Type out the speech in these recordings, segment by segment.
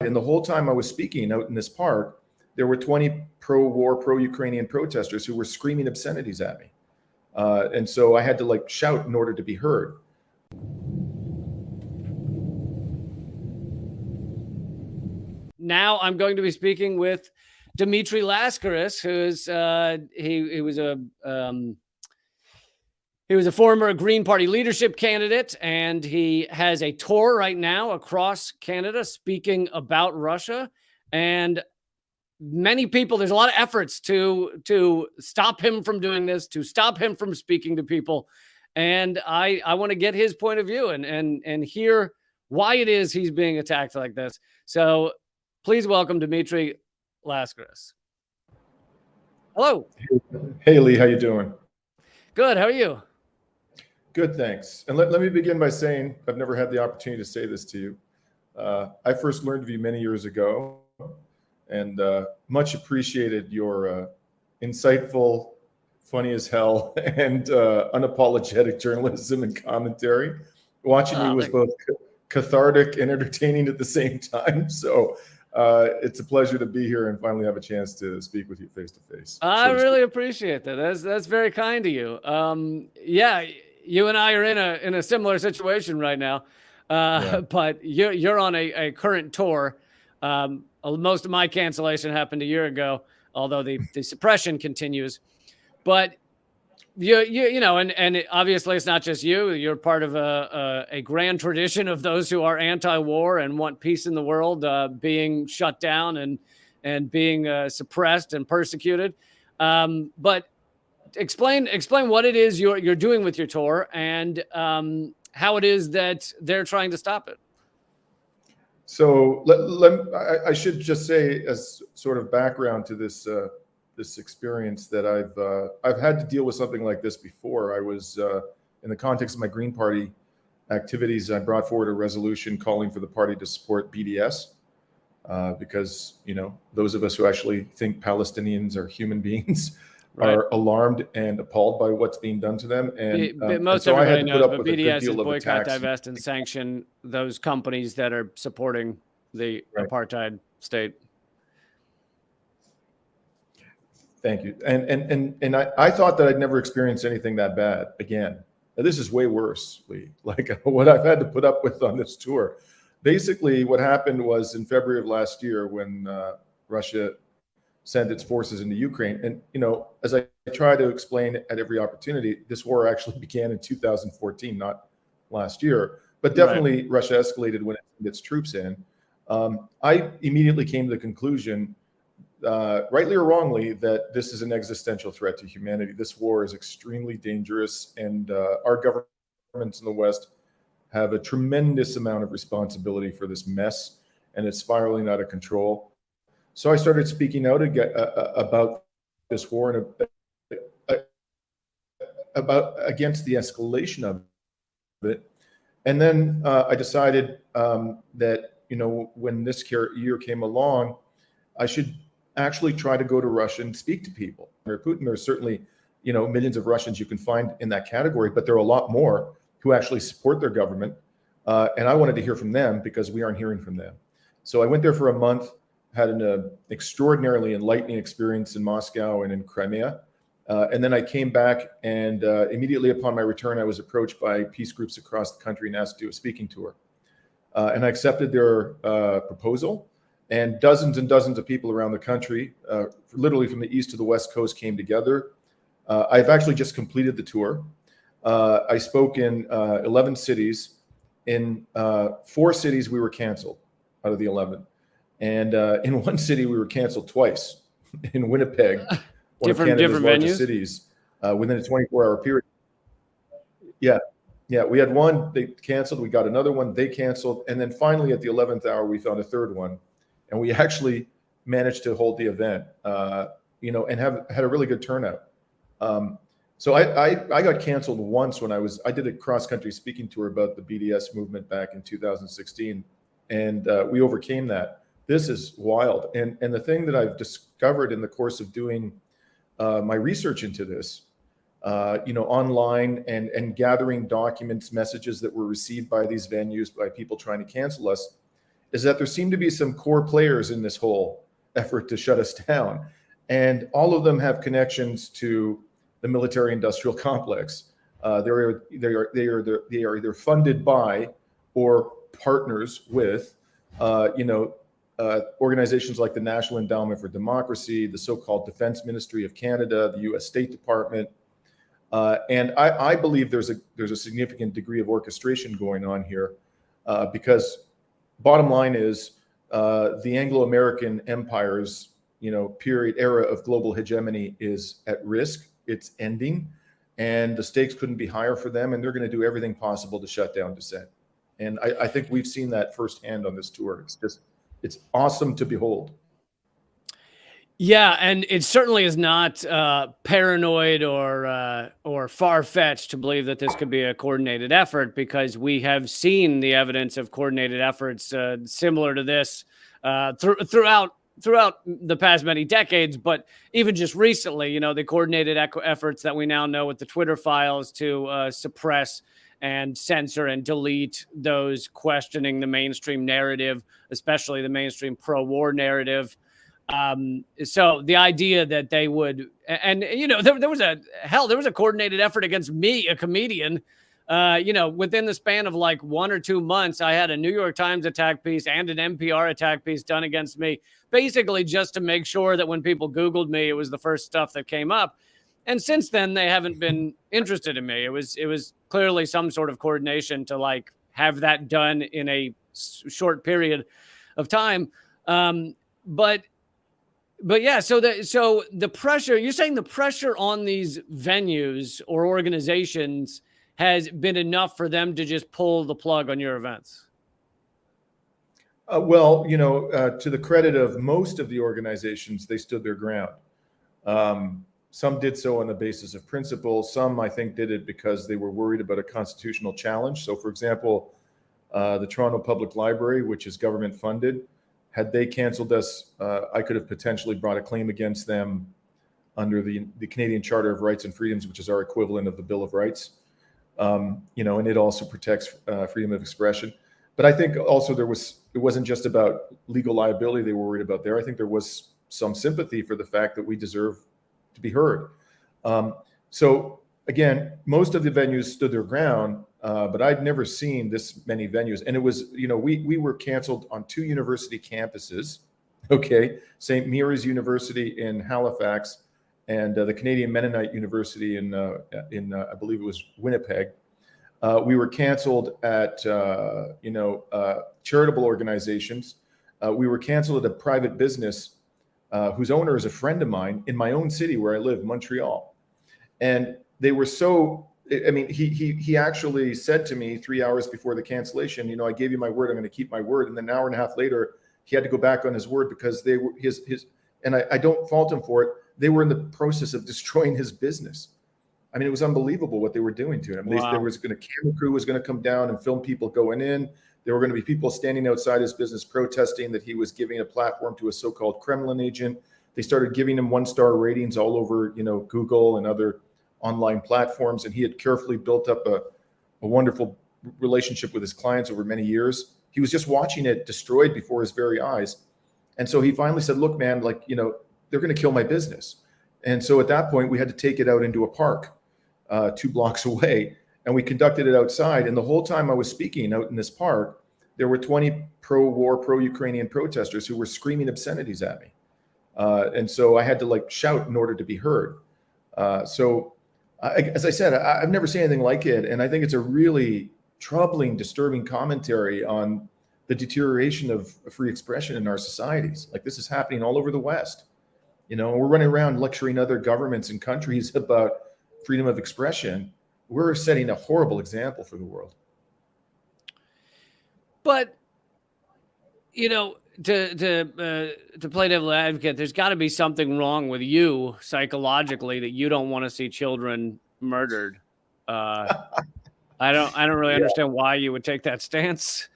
And the whole time I was speaking out in this park, there were 20 pro-war, pro-Ukrainian protesters who were screaming obscenities at me. And so I had to like shout in order to be heard. Now I'm going to be speaking with Dimitri Lascaris, who's he was a former Green Party leadership candidate, and he has a tour right now across Canada speaking about Russia. And many people, there's a lot of efforts to stop him from doing this, to stop him from speaking to people. And I want to get his point of view and hear why it is he's being attacked like this. So please welcome Dimitri Lascaris. Hello. Hey, Lee, how you doing? Good. How are you? Good, thanks. And let me begin by saying I've never had the opportunity to say this to you. I first learned of you many years ago, and much appreciated your insightful, funny as hell, and unapologetic journalism and commentary. Watching you was both cathartic and entertaining at the same time. So it's a pleasure to be here and finally have a chance to speak with you face to face. I really appreciate that. That's very kind of you. Yeah, you and I are in a similar situation right now. But you're on a current tour. Most of my cancellation happened a year ago, although the suppression continues. But you know, and obviously it's not just you. You're part of a grand tradition of those who are anti-war and want peace in the world being shut down and being suppressed and persecuted. But explain what it is you're doing with your tour and how it is that they're trying to stop it. So I should just say, as sort of background to this this experience, that I've had to deal with something like this before. I was in the context of my Green Party activities, I brought forward a resolution calling for the party to support BDS because, you know, those of us who actually think Palestinians are human beings are alarmed and appalled by what's being done to them. And most so everybody knows, but BDS is boycott, divest, and sanction those companies that are supporting the apartheid state. Thank you. And I thought that I'd never experienced anything that bad again. Now, this is way worse, Lee, like what I've had to put up with on this tour. Basically, what happened was in February of last year when Russia sent its forces into Ukraine. And, you know, as I try to explain at every opportunity, this war actually began in 2014, not last year. But definitely Russia escalated when it sent its troops in. I immediately came to the conclusion, rightly or wrongly, that this is an existential threat to humanity. This war is extremely dangerous, and our governments in the West have a tremendous amount of responsibility for this mess, and it's spiraling out of control. So I started speaking out about this war and against the escalation of it. And then I decided that, you know, when this year came along, I should actually try to go to Russia and speak to people. Putin, there's certainly, you know, millions of Russians you can find in that category, but there are a lot more who actually support their government. And I wanted to hear from them because we aren't hearing from them. So I went there for a month, had an extraordinarily enlightening experience in Moscow and in Crimea. And then I came back, and immediately upon my return, I was approached by peace groups across the country and asked to do a speaking tour. And I accepted their proposal, and dozens of people around the country, literally from the east to the west coast, came together. I've actually just completed the tour. I spoke in 11 cities. In 4 cities, we were canceled out of the 11. And in one city, we were canceled twice. In Winnipeg, one of Canada's largest cities, within a 24-hour period. Yeah, we had one, they canceled. We got another one, they canceled. And then finally, at the 11th hour, we found a third one. And we actually managed to hold the event, you know, and had a really good turnout. So I got canceled once when I did a cross-country speaking tour about the BDS movement back in 2016. And we overcame that. This is wild. And the thing that I've discovered in the course of doing my research into this, you know, online and gathering documents, messages that were received by these venues, by people trying to cancel us, is that there seem to be some core players in this whole effort to shut us down. And all of them have connections to the military-industrial complex. They are either funded by or partners with, organizations like the National Endowment for Democracy, the so-called Defense Ministry of Canada, the U.S. State Department, and I believe there's a significant degree of orchestration going on here, because bottom line is the Anglo-American empire's era of global hegemony is at risk. It's ending, and the stakes couldn't be higher for them, and they're going to do everything possible to shut down dissent. And I think we've seen that firsthand on this tour. It's awesome to behold. Yeah, and it certainly is not paranoid or far-fetched to believe that this could be a coordinated effort, because we have seen the evidence of coordinated efforts similar to this throughout the past many decades. But even just recently, the coordinated efforts that we now know with the Twitter files to suppress and censor and delete those questioning the mainstream narrative, especially the mainstream pro-war narrative. So the idea that they would, and there was a coordinated effort against me, a comedian, within the span of like 1 or 2 months. I had a New York Times attack piece and an NPR attack piece done against me, basically just to make sure that when people Googled me, it was the first stuff that came up. And since then, they haven't been interested in me. It was clearly some sort of coordination to like have that done in a short period of time. But yeah, so the pressure, you're saying the pressure on these venues or organizations has been enough for them to just pull the plug on your events? To the credit of most of the organizations, they stood their ground. Some did so on the basis of principle. Some, I think, did it because they were worried about a constitutional challenge. So, for example, the Toronto Public Library, which is government funded, had they canceled us, I could have potentially brought a claim against them under the Canadian Charter of Rights and Freedoms, which is our equivalent of the Bill of Rights. And it also protects freedom of expression. But I think also it wasn't just about legal liability they were worried about there. I think there was some sympathy for the fact that we deserve to be heard. So again, most of the venues stood their ground, but I'd never seen this many venues. And it was, we were canceled on 2 university campuses, okay? St. Mary's University in Halifax and the Canadian Mennonite University in I believe it was Winnipeg. We were canceled at, charitable organizations. We were canceled at a private business whose owner is a friend of mine in my own city where I live, Montreal. And they were so, he actually said to me 3 hours before the cancellation, I gave you my word, I'm going to keep my word. And then an hour and a half later, he had to go back on his word because they were and I don't fault him for it. They were in the process of destroying his business. It was unbelievable what they were doing to him. Wow. There was a camera crew was going to come down and film people going in. There were going to be people standing outside his business protesting that he was giving a platform to a so-called Kremlin agent. They started giving him 1-star ratings all over, Google and other online platforms. And he had carefully built up a wonderful relationship with his clients over many years. He was just watching it destroyed before his very eyes. And so he finally said, look, man, they're going to kill my business. And so at that point, we had to take it out into a park 2 blocks away. And we conducted it outside. And the whole time I was speaking out in this park, there were 20 pro-war, pro-Ukrainian protesters who were screaming obscenities at me. And so I had to shout in order to be heard. As I said, I've never seen anything like it. And I think it's a really troubling, disturbing commentary on the deterioration of free expression in our societies. This is happening all over the West. We're running around lecturing other governments and countries about freedom of expression. We're setting a horrible example for the world. But, to play devil's advocate, there's got to be something wrong with you psychologically that you don't want to see children murdered. I don't really understand why you would take that stance.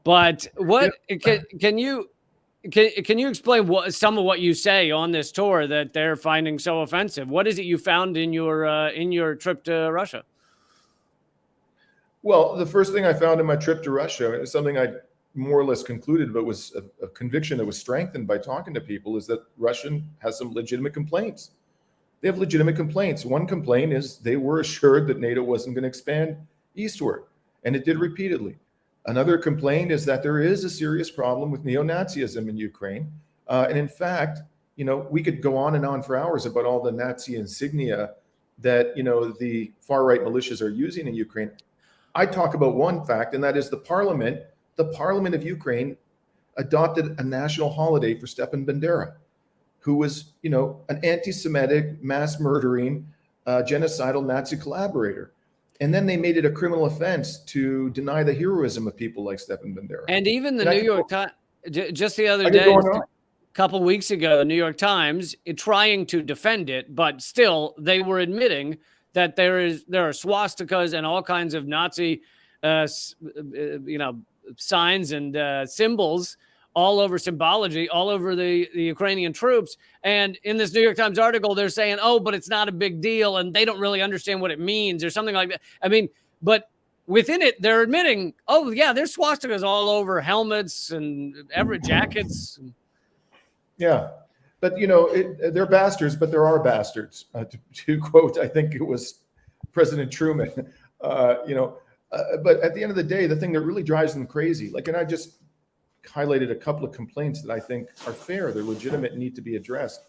But what can you explain some of what you say on this tour that they're finding so offensive? What is it you found in your trip to Russia? Well, the first thing I found in my trip to Russia is something I more or less concluded, but was a conviction that was strengthened by talking to people, is that Russia has some legitimate complaints. They have legitimate complaints. One complaint is they were assured that NATO wasn't going to expand eastward, and it did repeatedly. Another complaint is that there is a serious problem with neo-Nazism in Ukraine. And in fact, we could go on and on for hours about all the Nazi insignia that, the far-right militias are using in Ukraine. I talk about one fact, and that is the parliament of Ukraine adopted a national holiday for Stepan Bandera, who was, an anti-Semitic, mass-murdering, genocidal Nazi collaborator. And then they made it a criminal offense to deny the heroism of people like Stepan Bandera. And even the New York Times, just the other day, a couple weeks ago, the New York Times, trying to defend it, but still they were admitting that there are swastikas and all kinds of Nazi, signs and symbols all over, symbology all over the Ukrainian troops. And in this New York Times article, they're saying, oh, but it's not a big deal, and they don't really understand what it means or something like that. I mean, but within it, they're admitting, oh, yeah, there's swastikas all over helmets and every jackets. Yeah. But, they're bastards, but there are bastards. To quote, I think it was President Truman, but at the end of the day, the thing that really drives them crazy, and I just highlighted a couple of complaints that I think are fair, they're legitimate and need to be addressed,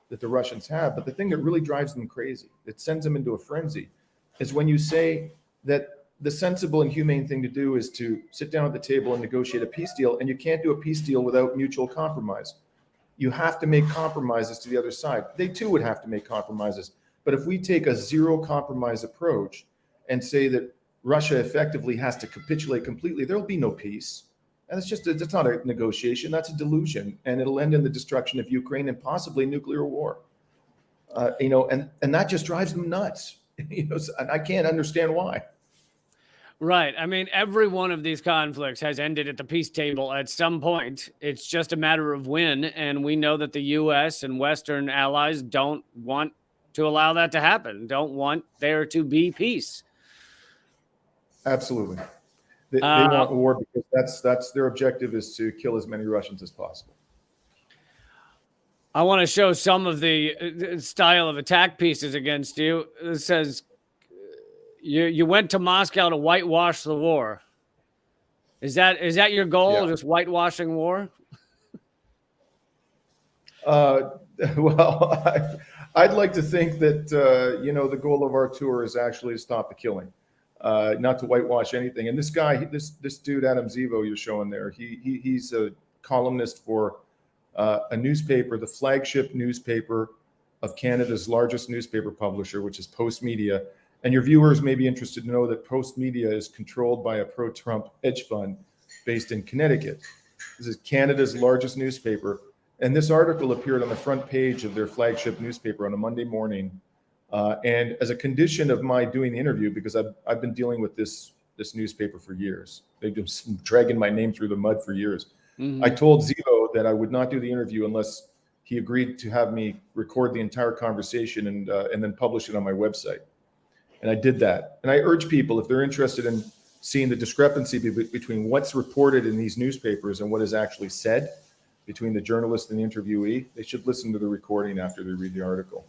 that the Russians have. But the thing that really drives them crazy, that sends them into a frenzy, is when you say that the sensible and humane thing to do is to sit down at the table and negotiate a peace deal, and you can't do a peace deal without mutual compromise. You have to make compromises to the other side. They too would have to make compromises. But if we take a zero compromise approach and say that Russia effectively has to capitulate completely, there'll be no peace. And that's not a negotiation, that's a delusion. And it'll end in the destruction of Ukraine and possibly nuclear war. And that just drives them nuts. And I can't understand why. Right. I mean, every one of these conflicts has ended at the peace table at some point. It's just a matter of when. And we know that the U.S. and Western allies don't want to allow that to happen, don't want there to be peace. Absolutely. They want war because that's their objective, is to kill as many Russians as possible. I want to show some of the style of attack pieces against you. It says, You went to Moscow to whitewash the war. Is that your goal? Yeah. Just whitewashing war? Well, I'd like to think that the goal of our tour is actually to stop the killing, not to whitewash anything. And this guy, this dude Adam Zivo you're showing there, he's a columnist for a newspaper, the flagship newspaper of Canada's largest newspaper publisher, which is Post Media. And your viewers may be interested to know that Post Media is controlled by a pro-Trump hedge fund based in Connecticut. This is Canada's largest newspaper. And this article appeared on the front page of their flagship newspaper on a Monday morning. And as a condition of my doing the interview, because I've been dealing with this newspaper for years. They've been dragging my name through the mud for years. Mm-hmm. I told Zivo that I would not do the interview unless he agreed to have me record the entire conversation and then publish it on my website. And I did that. And I urge people, if they're interested in seeing the discrepancy between what's reported in these newspapers and what is actually said between the journalist and the interviewee, they should listen to the recording after they read the article.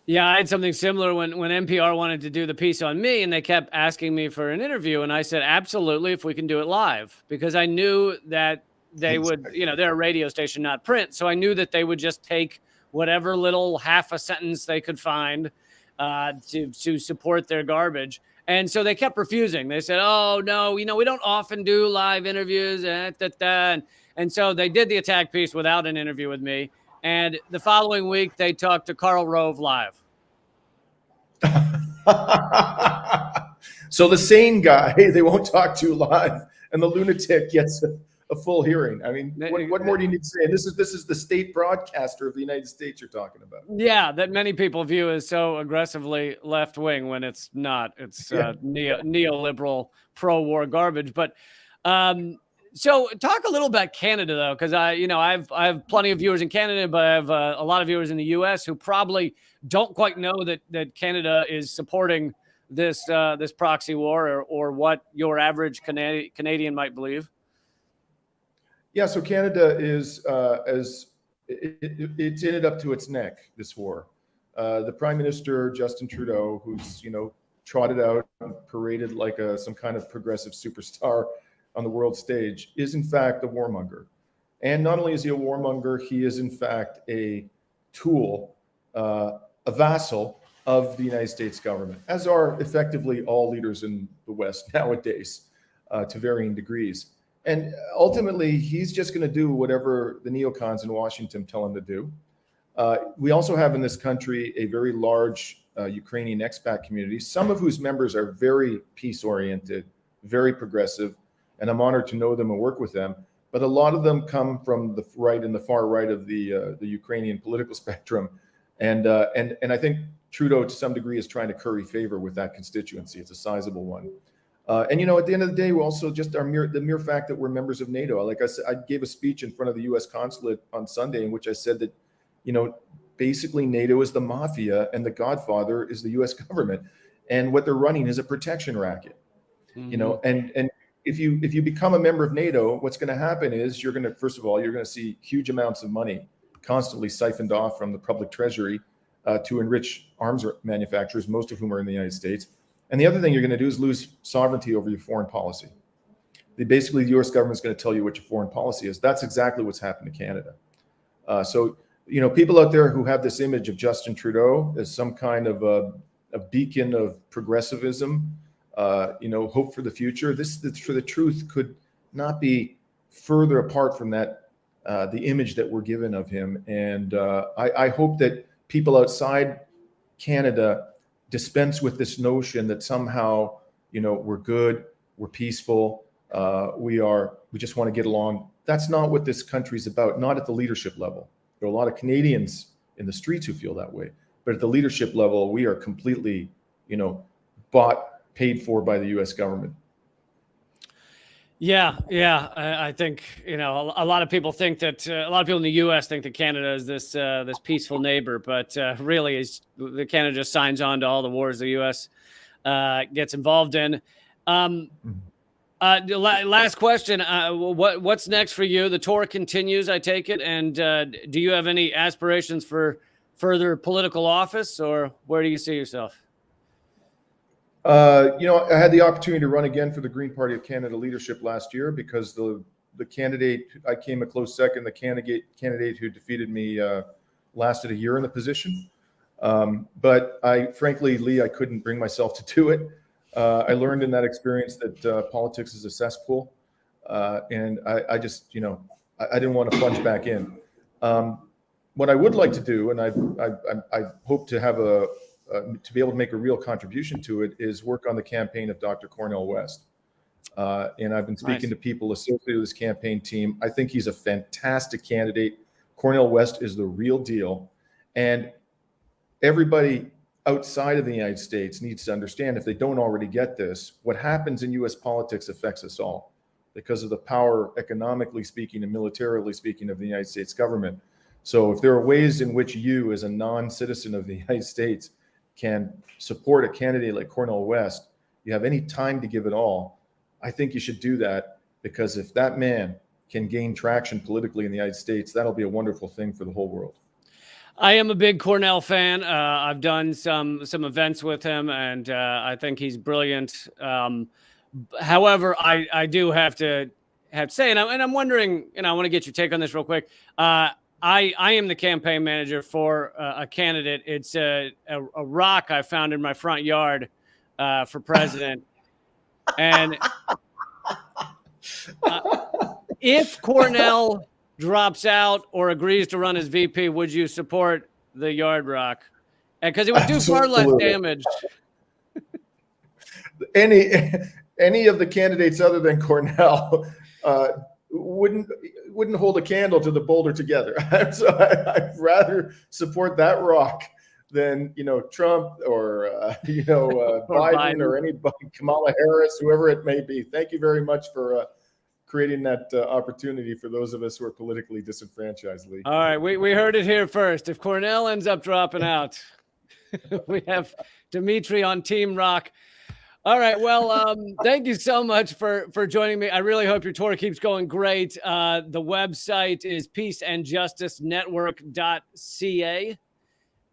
Yeah, I had something similar when NPR wanted to do the piece on me, and they kept asking me for an interview. And I said, absolutely, if we can do it live, because I knew that they would, they're a radio station, not print. So I knew that they would just take whatever little half a sentence they could find to support their garbage. And so they kept refusing. They said, oh, no, we don't often do live interviews. And so they did the attack piece without an interview with me. And the following week, they talked to Karl Rove live. So the sane guy, they won't talk to live, and the lunatic gets a full hearing. I mean, what more do you need to say? This is the state broadcaster of the United States you're talking about. Yeah, that many people view as so aggressively left wing when it's not. It's neoliberal pro-war garbage. But so talk a little about Canada, though, because I have plenty of viewers in Canada, but I have a lot of viewers in the U.S. who probably don't quite know that Canada is supporting this proxy war or what your average Canadian might believe. Yeah, so Canada is it's in it up to its neck, this war. The Prime Minister Justin Trudeau, who's trotted out and paraded like some kind of progressive superstar on the world stage, is in fact a warmonger. And not only is he a warmonger, he is in fact a tool, a vassal of the United States government, as are effectively all leaders in the West nowadays, to varying degrees. And ultimately, he's just going to do whatever the neocons in Washington tell him to do. We also have in this country a very large Ukrainian expat community, some of whose members are very peace-oriented, very progressive, and I'm honored to know them and work with them. But a lot of them come from the right and the far right of the Ukrainian political spectrum, and I think Trudeau, to some degree, is trying to curry favor with that constituency. It's a sizable one. And at the end of the day, we're also just the mere fact that we're members of NATO. Like I said, I gave a speech in front of the U.S. consulate on Sunday in which I said that, basically NATO is the mafia and the godfather is the U.S. government, and what they're running is a protection racket. And if you become a member of NATO, what's going to happen is first of all, you're going to see huge amounts of money constantly siphoned off from the public treasury to enrich arms manufacturers, most of whom are in the United States. And the other thing you're going to do is lose sovereignty over your foreign policy. Basically, the U.S. government is going to tell you what your foreign policy is. That's exactly what's happened to Canada. So, people out there who have this image of Justin Trudeau as some kind of a beacon of progressivism, hope for the future. For the truth could not be further apart from that, the image that we're given of him. And I hope that people outside Canada dispense with this notion that somehow, we're good, we're peaceful, we just want to get along. That's not what this country's about, not at the leadership level. There are a lot of Canadians in the streets who feel that way, but at the leadership level, we are completely, paid for by the U.S. government. Yeah. I think a lot of people think that a lot of people in the U.S. think that Canada is this peaceful neighbor, but really, the Canada just signs on to all the wars the U.S. Gets involved in. Last question: what's next for you? The tour continues, I take it, and do you have any aspirations for further political office, or where do you see yourself? I had the opportunity to run again for the Green Party of Canada leadership last year because the candidate, I came a close second. The candidate who defeated me lasted a year in the position. But frankly, Lee, I couldn't bring myself to do it. I learned in that experience that politics is a cesspool. And I just, I didn't want to plunge back in. What I would like to do, and I hope to have to be able to make a real contribution to it, is work on the campaign of Dr. Cornel West. And I've been speaking to people associated with this campaign team. I think he's a fantastic candidate. Cornel West is the real deal. And everybody outside of the United States needs to understand, if they don't already get this, what happens in U.S. politics affects us all because of the power, economically speaking and militarily speaking, of the United States government. So if there are ways in which you, as a non-citizen of the United States, can support a candidate like Cornel West, you have any time to give it all, I think you should do that, because if that man can gain traction politically in the United States, that'll be a wonderful thing for the whole world. I am a big Cornel fan. I've done some events with him, and I think he's brilliant. However, I do have to say, and I'm wondering, I want to get your take on this real quick. I am the campaign manager for a candidate. It's a rock I found in my front yard for president. And if Cornel drops out or agrees to run as VP, would you support the yard rock? Because it would do far less damage. Any of the candidates other than Cornel wouldn't hold a candle to the boulder together. So I'd rather support that rock than Trump or Biden or anybody, Kamala Harris, whoever it may be. Thank you very much for creating that opportunity for those of us who are politically disenfranchised, Lee. All right, we heard it here first. If Cornel ends up dropping out, we have Dimitri on Team Rock. All right. Well, thank you so much for joining me. I really hope your tour keeps going great. The website is peaceandjusticenetwork.ca.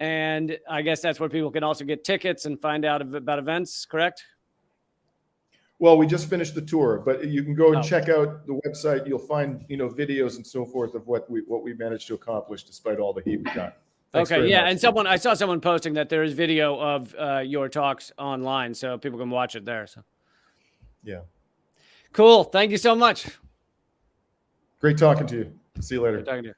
And I guess that's where people can also get tickets and find out about events, correct? Well, we just finished the tour, but you can go and Oh. check out the website. You'll find, videos and so forth of what we managed to accomplish despite all the heat we got. Thanks Okay, very yeah, much. and I saw someone posting that there is video of your talks online, so people can watch it there. So, Yeah. cool. Thank you so much. Great talking to you. See you later. Good talking to you.